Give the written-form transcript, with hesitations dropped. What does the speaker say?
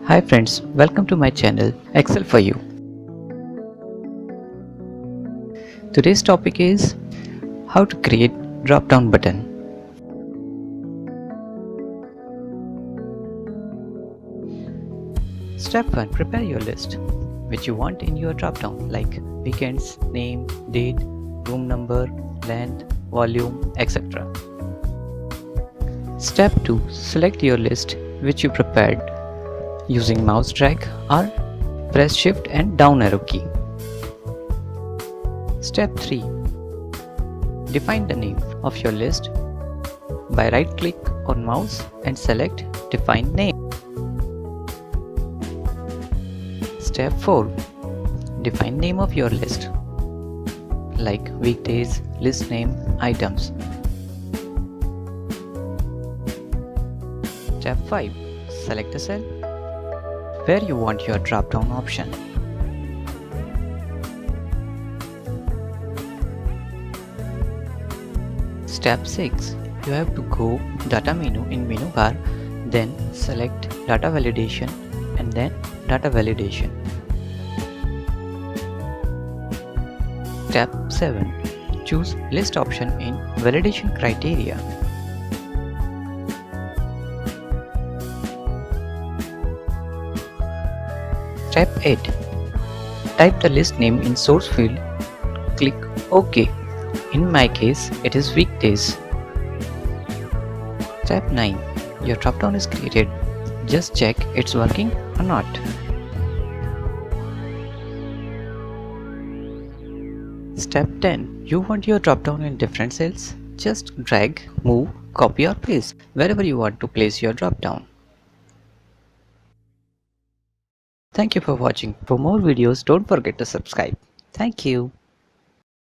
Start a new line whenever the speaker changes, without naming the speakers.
Hi friends, welcome to my channel Excel for You. Today's topic is how to create drop-down button. Step 1. Prepare your list which you want in your drop-down like weekends, name, date, room number, length, volume, etc. Step 2. Select your list which you prepared using mouse drag or press shift and down arrow key. Step 3. Define the name of your list by right click on mouse and select define name. Step 4. Define name of your list like weekdays, list name, items. Step 5. Select a cell where you want your drop-down option. Step 6. You have to go data menu in menu bar, then select data validation and then data validation. Step 7. Choose list option in validation criteria. Step 8. Type the list name in source field. Click OK. In my case, it is weekdays. Step 9. Your dropdown is created. Just check it's working or not. Step 10. You want your dropdown in different cells? Just drag, move, copy or paste wherever you want to place your dropdown. Thank you for watching. For more videos, don't forget to subscribe. Thank you.